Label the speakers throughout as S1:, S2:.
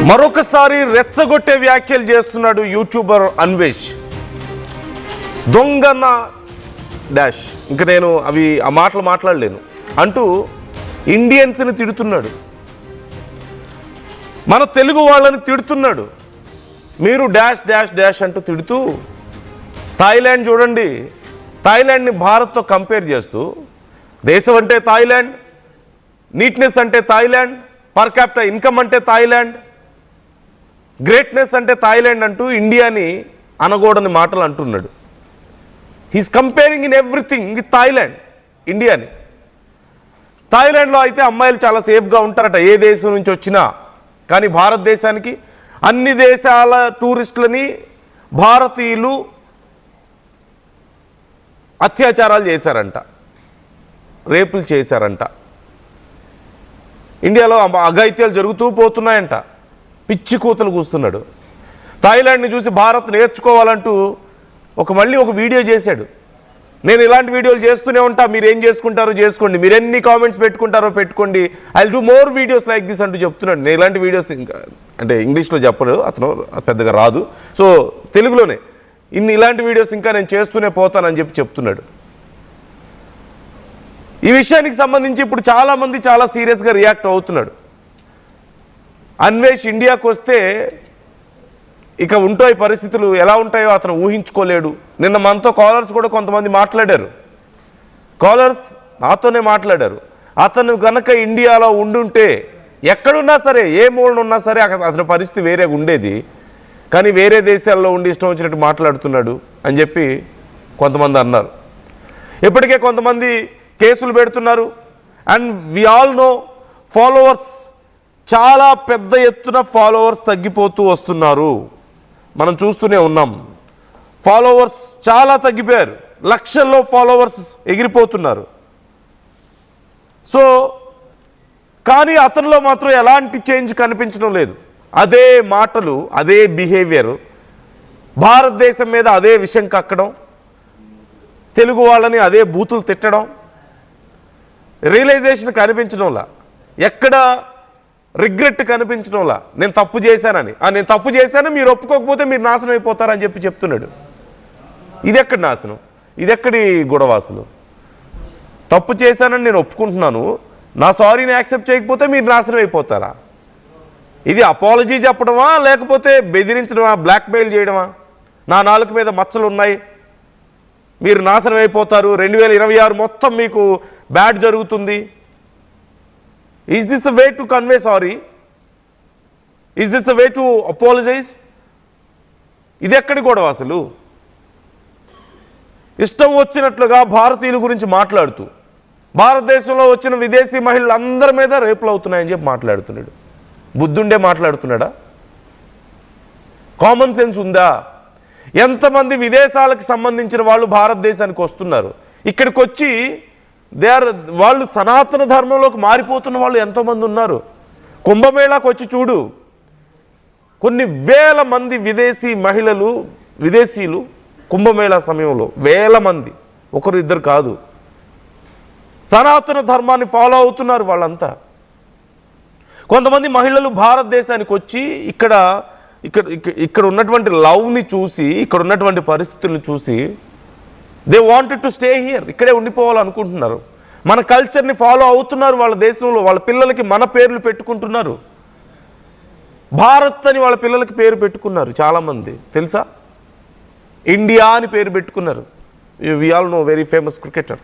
S1: మరొకసారి రెచ్చగొట్టే వ్యాఖ్యలు చేస్తున్నాడు యూట్యూబర్ అన్వేష్. దొంగన్న డాష్, ఇంక నేను ఆ మాటలు మాట్లాడలేను అంటూ ఇండియన్స్ని తిడుతున్నాడు, మన తెలుగు వాళ్ళని తిడుతున్నాడు. మీరు డాష్ డాష్ డాష్ అంటూ తిడుతూ థాయిలాండ్ చూడండి, థాయిలాండ్ని భారత్తో కంపేర్ చేస్తూ దేశం అంటే థాయిలాండ్, నీట్నెస్ అంటే థాయిలాండ్, పర్ క్యాపిటల్ ఇన్కమ్ అంటే థాయిలాండ్, గ్రేట్నెస్ అంటే థాయిలాండ్ అంటూ ఇండియాని అనకూడని మాటలు అంటున్నాడు. He's comparing in everything with Thailand, ఇండియాని. థాయిలాండ్లో అయితే అమ్మాయిలు చాలా సేఫ్గా ఉంటారట ఏ దేశం నుంచి వచ్చినా, కానీ భారతదేశానికి అన్ని దేశాల టూరిస్టులని భారతీయులు అత్యాచారాలు చేశారంట, రేపులు చేశారంట. ఇండియాలో అఘాయిత్యాలు జరుగుతూ పోతున్నాయంట. పిచ్చి కూతలు కూస్తున్నాడు. థాయిలాండ్ని చూసి భారత్ నేర్చుకోవాలంటూ మళ్ళీ ఒక వీడియో చేశాడు. నేను ఇలాంటి వీడియోలు చేస్తూనే ఉంటా, మీరు ఏం చేసుకుంటారో చేసుకోండి, మీరు ఎన్ని కామెంట్స్ పెట్టుకుంటారో పెట్టుకోండి, I will do more videos like this అంటూ చెప్తున్నాడు. నేను ఇలాంటి వీడియోస్ ఇంకా అంటే ఇంగ్లీష్లో చెప్పడు అతను, పెద్దగా రాదు, సో తెలుగులోనే ఇలాంటి వీడియోస్ ఇంకా నేను చేస్తూనే పోతానని చెప్తున్నాడు. ఈ విషయానికి సంబంధించి ఇప్పుడు చాలామంది చాలా సీరియస్గా రియాక్ట్ అవుతున్నాడు. అన్వేష్ ఇండియాకు వస్తే ఇక ఉంటాయి పరిస్థితులు ఎలా ఉంటాయో అతను ఊహించుకోలేడు. నిన్న మనతో కాలర్స్ కూడా కొంతమంది మాట్లాడారు, కాలర్స్ నాతోనే మాట్లాడారు. అతను కనుక ఇండియాలో ఉండుంటే ఎక్కడున్నా సరే, ఏ మూలనున్నా సరే అతని పరిస్థితి వేరే ఉండేది, కానీ వేరే దేశాల్లో ఉండి ఇష్టం వచ్చినట్టు మాట్లాడుతున్నాడు అని చెప్పి కొంతమంది అన్నారు. ఇప్పటికే కొంతమంది కేసులు పెడుతున్నారు. And we all know followers, చాలా పెద్ద ఎత్తున ఫాలోవర్స్ తగ్గిపోతూ వస్తున్నారు, మనం చూస్తూనే ఉన్నాం. ఫాలోవర్స్ చాలా తగ్గిపోయారు, లక్షల్లో ఫాలోవర్స్ ఎగిరిపోతున్నారు. సో కానీ అతనిలో మాత్రం ఎలాంటి చేంజ్ కనిపించడం లేదు. అదే మాటలు, అదే బిహేవియర్, భారతదేశం మీద అదే విషయం కక్కడం, తెలుగు వాళ్ళని అదే బూతులు తిట్టడం, రియలైజేషన్ కనిపించడంలా, ఎక్కడ రిగ్రెట్ కనిపించడంలా. నేను తప్పు చేశానని, నేను తప్పు చేశాను, మీరు ఒప్పుకోకపోతే మీరు నాశనం అయిపోతారని చెప్తున్నాడు. ఇది ఎక్కడి నాశనం, ఇది ఎక్కడి గొడవాసులు? తప్పు చేశానని నేను ఒప్పుకుంటున్నాను, నా సారీని యాక్సెప్ట్ చేయకపోతే మీరు నాశనం అయిపోతారా? ఇది అపాలజీ చెప్పడమా, లేకపోతే బెదిరించడమా, బ్లాక్మెయిల్ చేయడమా? నా నాలుక మీద మచ్చలు ఉన్నాయి, మీరు నాశనం అయిపోతారు, 2026 మొత్తం మీకు బ్యాడ్ జరుగుతుంది. Is this the way to convey sorry? Is this the way to apologise? ఇది ఎక్కడి గొడవ అసలు? ఇష్టం వచ్చినట్లుగా భారతీయుల గురించి మాట్లాడుతూ భారతదేశంలో వచ్చిన విదేశీ మహిళలు అందరి మీద రేపులు అవుతున్నాయని చెప్పి మాట్లాడుతున్నాడు. బుద్ధుండే మాట్లాడుతున్నాడా? కామన్ సెన్స్ ఉందా? ఎంతమంది విదేశాలకు సంబంధించిన వాళ్ళు భారతదేశానికి వస్తున్నారు, ఇక్కడికి వచ్చి వాళ్ళు సనాతన ధర్మంలోకి మారిపోతున్న వాళ్ళు ఎంతోమంది ఉన్నారు. కుంభమేళాకు వచ్చి చూడు, కొన్ని వేల మంది విదేశీ మహిళలు, విదేశీయులు కుంభమేళా సమయంలో వేల మంది, ఒకరు ఇద్దరు కాదు, సనాతన ధర్మాన్ని ఫాలో అవుతున్నారు వాళ్ళంతా. కొంతమంది మహిళలు భారతదేశానికి వచ్చి ఇక్కడ ఉన్నటువంటి లవ్ని చూసి, ఇక్కడ ఉన్నటువంటి పరిస్థితులను చూసి they wanted to stay here, ఇక్కడే ఉండిపోవాలనుకుంటున్నారు. మన కల్చర్ని ఫాలో అవుతున్నారు వాళ్ళ దేశంలో. వాళ్ళ పిల్లలకి మన పేర్లు పెట్టుకుంటున్నారు, భారత్ అని వాళ్ళ పిల్లలకి పేరు పెట్టుకున్నారు చాలామంది, తెలుసా? ఇండియా అని పేరు పెట్టుకున్నారు. We all know very famous cricketer,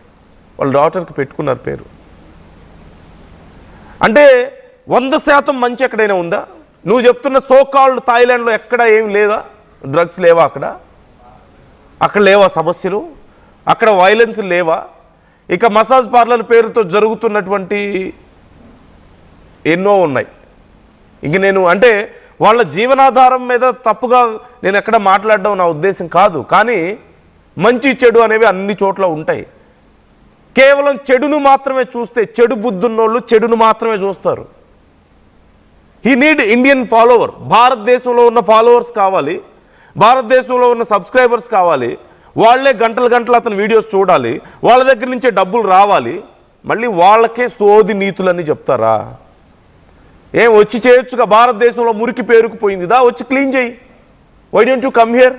S1: వాళ్ళ డాటర్కి పెట్టుకున్నారు పేరు. అంటే 100% మంచి ఎక్కడైనా ఉందా? నువ్వు చెప్తున్న సో కాల్డ్ థాయిలాండ్లో ఎక్కడ ఏం లేదా? డ్రగ్స్ లేవా అక్కడ లేవా సమస్యలు? అక్కడ వైలెన్స్ లేవా? ఇక మసాజ్ పార్లర్ పేరుతో జరుగుతున్నటువంటి ఎన్నో ఉన్నాయి. ఇంక నేను అంటే వాళ్ళ జీవనాధారం మీద తప్పుగా నేను ఎక్కడ మాట్లాడడం నా ఉద్దేశం కాదు, కానీ మంచి చెడు అనేవి అన్ని చోట్ల ఉంటాయి. కేవలం చెడును మాత్రమే చూస్తే, చెడు బుద్ధున్నోళ్ళు చెడును మాత్రమే చూస్తారు. He need Indian follower. భారతదేశంలో ఉన్న ఫాలోవర్స్ కావాలి, భారతదేశంలో ఉన్న సబ్స్క్రైబర్స్ కావాలి, వాళ్ళే గంటలు అతని వీడియోస్ చూడాలి, వాళ్ళ దగ్గర నుంచే డబ్బులు రావాలి, మళ్ళీ వాళ్ళకే సోది నీతులన్నీ చెప్తారా? ఏం వచ్చి చేయొచ్చుగా, భారతదేశంలో మురికి పేరుకుపోయింది దా వచ్చి క్లీన్ చేయి. Why don't you come here?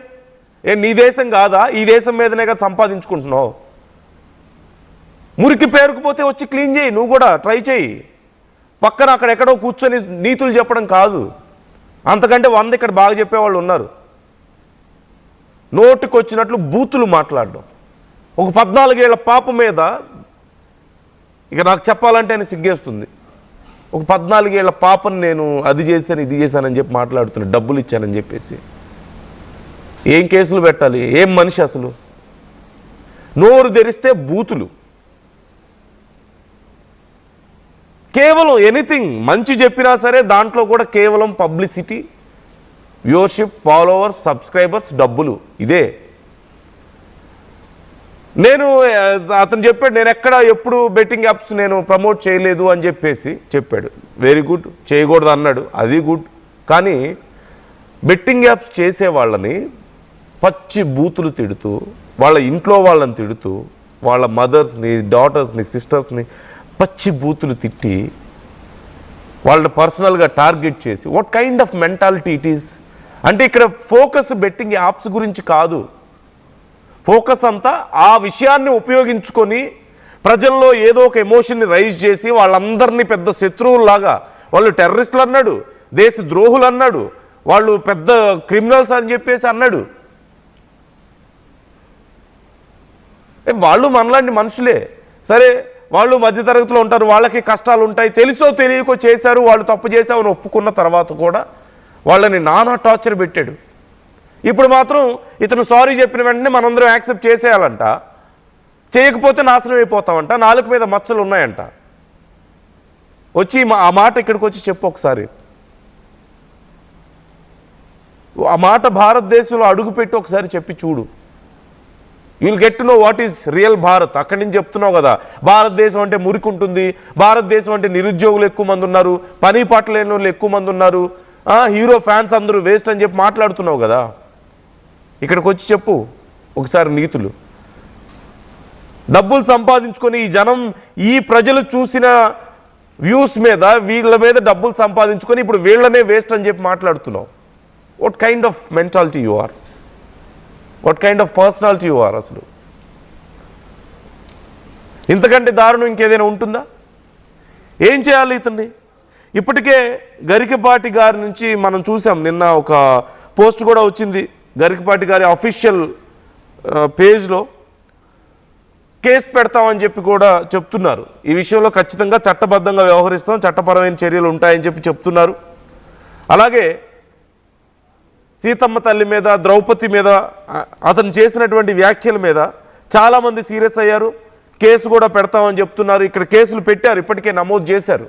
S1: నీ దేశం కాదా? ఈ దేశం మీదనే కదా సంపాదించుకుంటున్నావు. మురికి పేరుకుపోతే వచ్చి క్లీన్ చేయి, నువ్వు కూడా ట్రై చేయి. పక్కన అక్కడెక్కడో కూర్చొని నీతులు చెప్పడం కాదు, అంతకంటే 100 ఇక్కడ బాగా చెప్పేవాళ్ళు ఉన్నారు. నోటికి వచ్చినట్లు బూతులు మాట్లాడడం. ఒక 14 ఏళ్ల పాప మీద, ఇక నాకు చెప్పాలంటే ఆయన సిగ్గేస్తుంది, ఒక 14 ఏళ్ల పాపను నేను అది చేశాను ఇది చేశానని చెప్పి మాట్లాడుతున్నాను, డబ్బులు ఇచ్చానని చెప్పేసి. ఏం కేసులు పెట్టాలి? ఏం మనిషి అసలు? నోరు తెరిస్తే బూతులు. కేవలం ఎనీథింగ్ మంచి చెప్పినా సరే దాంట్లో కూడా కేవలం పబ్లిసిటీ, వ్యూవర్షిప్, ఫాలోవర్స్, సబ్స్క్రైబర్స్, డబ్బులు. ఇదే నేను అతను చెప్పాడు, నేను ఎక్కడ ఎప్పుడు బెట్టింగ్ యాప్స్ నేను ప్రమోట్ చేయలేదు అని చెప్పేసి చెప్పాడు. వెరీ గుడ్, చేయకూడదు అన్నాడు, అది గుడ్. కానీ బెట్టింగ్ యాప్స్ చేసే వాళ్ళని పచ్చి బూతులు తిడుతూ, వాళ్ళ ఇంట్లో వాళ్ళని తిడుతూ, వాళ్ళ మదర్స్ని, డాటర్స్ని, సిస్టర్స్ని పచ్చి బూతులు తిట్టి వాళ్ళని పర్సనల్గా టార్గెట్ చేసి, what kind of mentality it is? అంటే ఇక్కడ ఫోకస్ బెట్టింగ్ యాప్స్ గురించి కాదు, ఫోకస్ అంతా ఆ విషయాన్ని ఉపయోగించుకొని ప్రజల్లో ఏదో ఒక ఎమోషన్ని రైజ్ చేసి వాళ్ళందరినీ పెద్ద శత్రువుల్లాగా, వాళ్ళు టెర్రరిస్టులు అన్నాడు, దేశ ద్రోహులు అన్నాడు, వాళ్ళు పెద్ద క్రిమినల్స్ అని చెప్పేసి అన్నాడు. వాళ్ళు మనలాంటి మనుషులే, సరే వాళ్ళు మధ్యతరగతిలో ఉంటారు, వాళ్ళకి కష్టాలు ఉంటాయి, తెలుసో తెలియకో చేశారు, వాళ్ళు తప్పు చేశామని ఒప్పుకున్న తర్వాత కూడా వాళ్ళని నానా టార్చర్ పెట్టాడు. ఇప్పుడు మాత్రం ఇతను సారీ చెప్పిన వెంటనే మనందరం యాక్సెప్ట్ చేసేయాలంట, చేయకపోతే నాశనం అయిపోతామంట, నాలుక మీద మచ్చలు ఉన్నాయంట. వచ్చి ఆ మాట ఇక్కడికి వచ్చి చెప్పు ఒకసారి. ఆ మాట భారతదేశంలో అడుగుపెట్టి ఒకసారి చెప్పి చూడు. You'll get to know what is real Bharat. అక్కడి నుంచి చెప్తున్నావు కదా, భారతదేశం అంటే మురికి ఉంటుంది, భారతదేశం అంటే నిరుద్యోగులు ఎక్కువ మంది ఉన్నారు, పని పాట లేని వాళ్ళు ఎక్కువ మంది ఉన్నారు, హీరో ఫ్యాన్స్ అందరూ వేస్ట్ అని చెప్పి మాట్లాడుతున్నావు కదా. ఇక్కడికి వచ్చి చెప్పు ఒకసారి నీతులు. డబ్బులు సంపాదించుకొని ఈ జనం, ఈ ప్రజలు చూసిన వ్యూస్ మీద, వీళ్ళ మీద డబ్బులు సంపాదించుకొని ఇప్పుడు వీళ్ళనే వేస్ట్ అని చెప్పి మాట్లాడుతున్నావు. What kind of mentality you are? What kind of personality you are? అసలు ఇంతకంటే దారుణం ఇంకేదైనా ఉంటుందా? ఏం చేయాలి ఇతన్ని? ఇప్పటికే గరికపాటి గారి నుంచి మనం చూసాం, నిన్న ఒక పోస్ట్ కూడా వచ్చింది గరికపాటి గారి అఫీషియల్ పేజ్లో. కేసు పెడతామని చెప్పి కూడా చెప్తున్నారు. ఈ విషయంలో ఖచ్చితంగా చట్టబద్ధంగా వ్యవహరిస్తాం, చట్టపరమైన చర్యలు ఉంటాయని చెప్పి చెప్తున్నారు. అలాగే సీతమ్మ తల్లి మీద, ద్రౌపది మీద అతను చేసినటువంటి వ్యాఖ్యల మీద చాలామంది సీరియస్ అయ్యారు. కేసు కూడా పెడతామని చెప్తున్నారు. ఇక్కడ కేసులు పెట్టారు, ఇప్పటికే నమోదు చేశారు.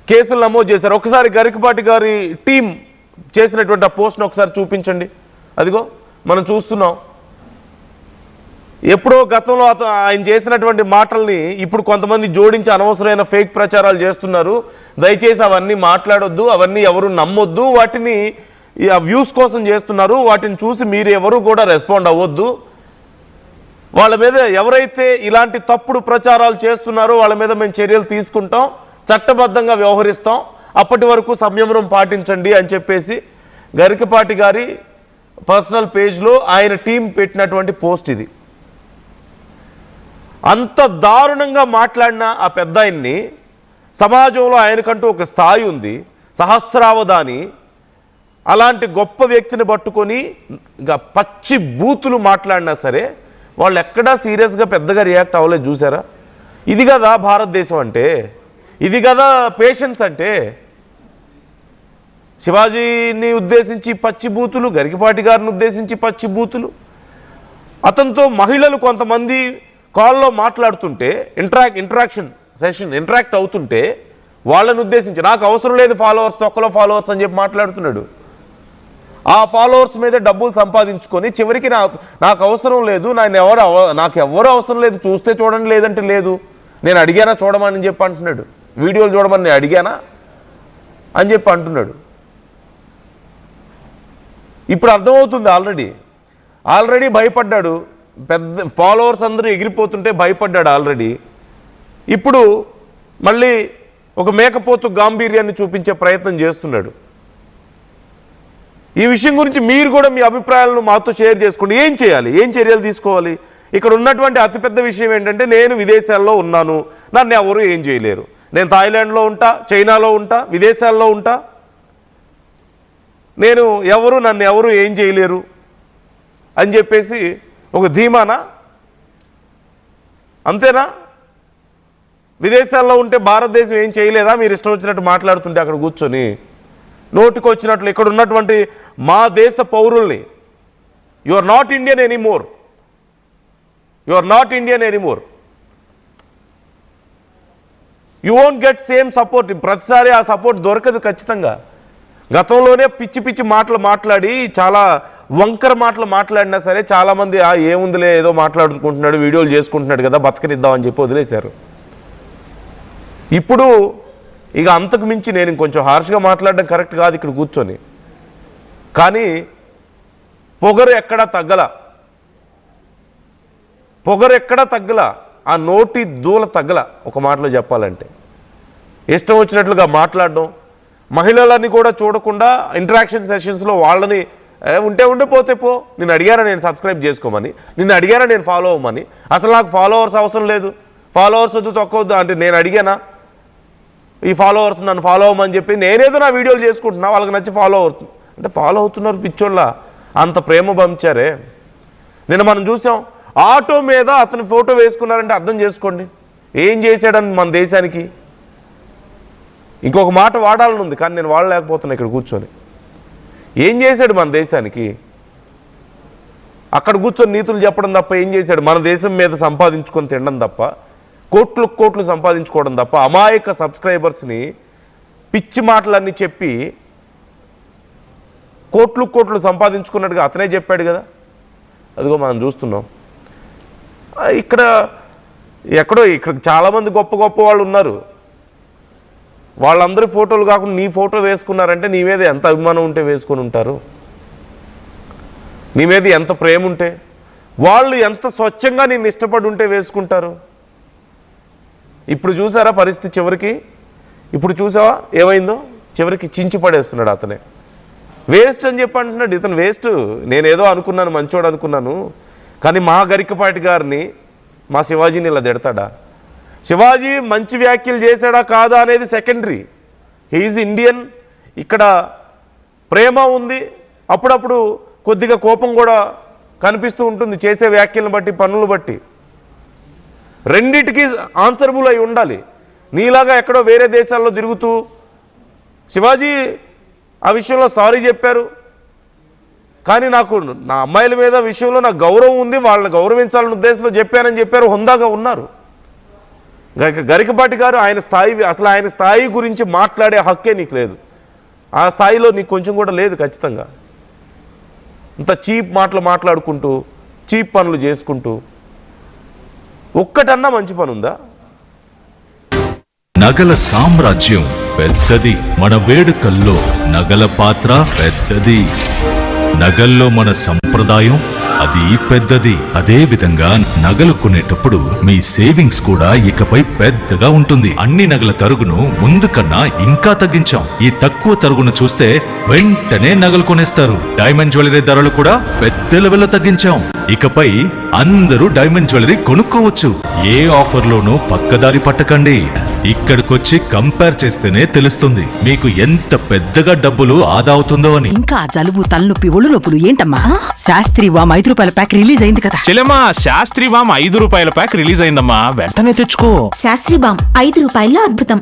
S1: కేసులు నమోదు చేశారు. ఒకసారి గరికపాటి గారి టీం చేసినటువంటి ఆ పోస్ట్ను ఒకసారి చూపించండి. అదిగో మనం చూస్తున్నాం. ఎప్పుడో గతంలో ఆయన చేసినటువంటి మాటల్ని ఇప్పుడు కొంతమంది జోడించి అనవసరమైన ఫేక్ ప్రచారాలు చేస్తున్నారు. దయచేసి అవన్నీ మాట్లాడొద్దు, అవన్నీ ఎవరు నమ్మొద్దు, వాటిని వ్యూస్ కోసం చేస్తున్నారు, వాటిని చూసి మీరు ఎవరు కూడా రెస్పాండ్ అవ్వద్దు. వాళ్ళ మీద ఎవరైతే ఇలాంటి తప్పుడు ప్రచారాలు చేస్తున్నారో వాళ్ళ మీద మేము చర్యలు తీసుకుంటాం, చట్టబద్ధంగా వ్యవహరిస్తాం, అప్పటి వరకు సంయమనం పాటించండి అని చెప్పేసి గరికపాటి గారి పర్సనల్ పేజ్లో ఆయన టీం పెట్టినటువంటి పోస్ట్ ఇది. అంత దారుణంగా మాట్లాడిన ఆ పెద్ద ఆయన్ని, సమాజంలో ఆయనకంటూ ఒక స్థాయి ఉంది, సహస్రావధాని, అలాంటి గొప్ప వ్యక్తిని పట్టుకొని ఇంకా పచ్చి బూతులు మాట్లాడినా సరే వాళ్ళు ఎక్కడా సీరియస్గా పెద్దగా రియాక్ట్ అవ్వలేదు. చూసారా? ఇది కదా భారతదేశం అంటే, ఇది కదా పేషెన్స్ అంటే. శివాజీని ఉద్దేశించి పచ్చి బూతులు, గరికపాటి గారిని ఉద్దేశించి పచ్చి బూతులు. అతనితో మహిళలు కొంతమంది కాల్లో మాట్లాడుతుంటే, ఇంటరాక్ట్ అవుతుంటే వాళ్ళని ఉద్దేశించి నాకు అవసరం లేదు ఫాలోవర్స్, తొక్కలో ఫాలోవర్స్ అని చెప్పి మాట్లాడుతున్నాడు. ఆ ఫాలోవర్స్ మీద డబ్బులు సంపాదించుకొని చివరికి నాకు అవసరం లేదు, నాకు ఎవరు అవసరం లేదు, చూస్తే చూడండి లేదంటే లేదు, నేను అడిగానా చూడమని చెప్పి అంటున్నాడు. వీడియోలు చూడమని నేను అడిగానా అని చెప్పి అంటున్నాడు. ఇప్పుడు అర్థమవుతుంది. ఆల్రెడీ భయపడ్డాడు. పెద్ద ఫాలోవర్స్ అందరూ ఎగిరిపోతుంటే భయపడ్డాడు ఆల్రెడీ. ఇప్పుడు మళ్ళీ ఒక మేకపోతు గాంభీర్యాన్ని చూపించే ప్రయత్నం చేస్తున్నాడు. ఈ విషయం గురించి మీరు కూడా మీ అభిప్రాయాలను మాతో షేర్ చేసుకోండి. ఏం చేయాలి, ఏం చర్యలు తీసుకోవాలి? ఇక్కడ ఉన్నటువంటి అతిపెద్ద విషయం ఏంటంటే, నేను విదేశాల్లో ఉన్నాను, నన్ను ఎవరు ఏం చేయలేరు. నేను థాయిలాండ్లో ఉంటా, చైనాలో ఉంటా, విదేశాల్లో ఉంటా, నన్ను ఎవరు ఏం చేయలేరు అని చెప్పేసి ఒక ధీమానా? అంతేనా? విదేశాల్లో ఉంటే భారతదేశం ఏం చేయలేదా? మీరు ఇష్టం వచ్చినట్టు మాట్లాడుతుంటే అక్కడ కూర్చొని నోటికి వచ్చినట్లు ఇక్కడ ఉన్నటువంటి మా దేశ పౌరుల్ని you are not Indian anymore, you are not Indian anymore, you won't get same support. ప్రతిసారి ఆ సపోర్ట్ దొరకదు ఖచ్చితంగా. గతంలోనే పిచ్చి పిచ్చి మాటలు మాట్లాడి, చాలా వంకర మాటలు మాట్లాడినా సరే చాలామంది ఏముందిలే ఏదో మాట్లాడుకుంటున్నాడు, వీడియోలు చేసుకుంటున్నాడు కదా, బతకనిద్దామని చెప్పి వదిలేశారు. ఇప్పుడు ఇక అంతకు మించి నేను ఇంకొంచెం హార్ష్గా మాట్లాడడం కరెక్ట్ కాదు ఇక్కడ కూర్చొని, కానీ పొగరు ఎక్కడా తగ్గల, ఆ నోటి దూల తగ్గల. ఒక మాటలో చెప్పాలంటే ఇష్టం వచ్చినట్లుగా మాట్లాడడం, మహిళలని కూడా చూడకుండా ఇంటరాక్షన్ సెషన్స్లో వాళ్ళని ఉంటే పోతే పో, నేను అడిగారా నేను సబ్స్క్రైబ్ చేసుకోమని, నిన్ను అడిగారా నేను ఫాలో అవ్వమని, అసలు నాకు ఫాలోవర్స్ అవసరం లేదు, ఫాలోవర్స్ వద్దు తొక్కవద్దు అంటే నేను అడిగానా? ఈ ఫాలోవర్స్ నన్ను ఫాలో అవ్వమని చెప్పి నేనేదో నా వీడియోలు చేసుకుంటున్నా, వాళ్ళకి నచ్చి ఫాలో అవుతుంది అంటే ఫాలో అవుతున్నారు పిచ్చోళ్ళ. అంత ప్రేమ పంచారే. నిన్న మనం చూసాం, ఆటో మీద అతని ఫోటో వేసుకున్నారంటే అర్థం చేసుకోండి ఏం చేశాడని మన దేశానికి. ఇంకొక మాట వాడాలని ఉంది కానీ నేను వాడలేకపోతున్నా ఇక్కడ కూర్చొని. ఏం చేశాడు మన దేశానికి? అక్కడ కూర్చొని నీతులు చెప్పడం తప్ప ఏం చేశాడు? మన దేశం మీద సంపాదించుకొని తినడం తప్ప, కోట్లు సంపాదించుకోవడం తప్ప, అమాయక సబ్స్క్రైబర్స్ని పిచ్చి మాటలన్నీ చెప్పి కోట్లు సంపాదించుకున్నట్టుగా అతనే చెప్పాడు కదా. అదిగో మనం చూస్తున్నాం. ఇక్కడ చాలామంది గొప్ప వాళ్ళు ఉన్నారు. వాళ్ళందరి ఫోటోలు కాకుండా నీ ఫోటో వేసుకున్నారంటే నీ మీద ఎంత అభిమానం ఉంటే వేసుకొని ఉంటారు, నీ మీద ఎంత ప్రేమ ఉంటే, వాళ్ళు ఎంత స్వచ్ఛంగా నిన్ను ఇష్టపడి ఉంటే వేసుకుంటారు. ఇప్పుడు చూసారా పరిస్థితి చివరికి? ఇప్పుడు చూసావా ఏమైందో? చివరికి చించి పడేస్తున్నాడు అతనే. వేస్ట్ అని చెప్పి అంటున్నాడు ఇతను. వేస్ట్ నేనేదో అనుకున్నాను, మంచోడు అనుకున్నాను, కానీ మా గరికపాటి గారిని, మా శివాజీని ఇలా తిడతాడా? శివాజీ మంచి వ్యాఖ్యలు చేశాడా కాదా అనేది సెకండరీ. He's Indian. ఇక్కడ ప్రేమ ఉంది, అప్పుడప్పుడు కొద్దిగా కోపం కూడా కనిపిస్తూ ఉంటుంది చేసే వ్యాఖ్యలను బట్టి, పనులు బట్టి. రెండిటికి ఆన్సరబుల్ అయి ఉండాలి. నీలాగా ఎక్కడో వేరే దేశాల్లో తిరుగుతూ శివాజీ ఆ విషయంలో సారీ చెప్పారు, కానీ నా అమ్మాయిల మీద విషయంలో నాకు గౌరవం ఉంది, వాళ్ళని గౌరవించాలనే ఉద్దేశంతో చెప్పానని చెప్పారు, హుందాగా ఉన్నారు. గరికపాటి గారు ఆయన స్థాయి గురించి మాట్లాడే హక్కే నీకు లేదు. ఆ స్థాయిలో నీకు కొంచెం కూడా లేదు ఖచ్చితంగా. ఇంత చీప్ మాటలు మాట్లాడుకుంటూ, చీప్ పనులు చేసుకుంటూ ఒక్కటన్నా మంచి పని ఉందా?
S2: నగల సామ్రాజ్యం పెద్దది, మన వేడుకల్లో నగల పాత్ర పెద్దది. నగల్లో మన సంప్రదాయం అది పెద్దది. అదే విధంగా నగలు కొనేటప్పుడు మీ సేవింగ్స్ కూడా ఇకపై పెద్దగా ఉంటుంది. అన్ని నగల తరుగును ముందు కన్నా ఇంకా తగ్గించాం. ఈ తక్కువ తరుగును చూస్తే వెంటనే నగలు కొనేస్తారు. డైమండ్ జ్యువెలరీ ధరలు కూడా పెద్ద లెవెల్లో తగ్గించాం. ఇకపై అందరూ డైమండ్ జ్యువెలరీ కొనుక్కోవచ్చు. ఏ ఆఫర్లోనూ పక్కదారి పట్టకండి. ఇక్కడికొచ్చి కంపేర్ చేస్తేనే తెలుస్తుంది మీకు ఎంత పెద్దగా డబ్బులు ఆదా అవుతుందో అని.
S3: ఇంకా జలుబు, తలనొప్పి, ఒళ్ళు నొప్పులు ఏంటమ్మా? శాస్త్రి వామ్ 5 రూపాయల ప్యాక్ రిలీజ్ అయింది కదా.
S4: చెల్లెమ్మా, శాస్త్రి వామ్ 5 రూపాయల ప్యాక్ రిలీజ్ అయిందమ్మా, వెంటనే తెచ్చుకో.
S5: శాస్త్రి బామ్ 5 రూపాయల్లో అద్భుతం.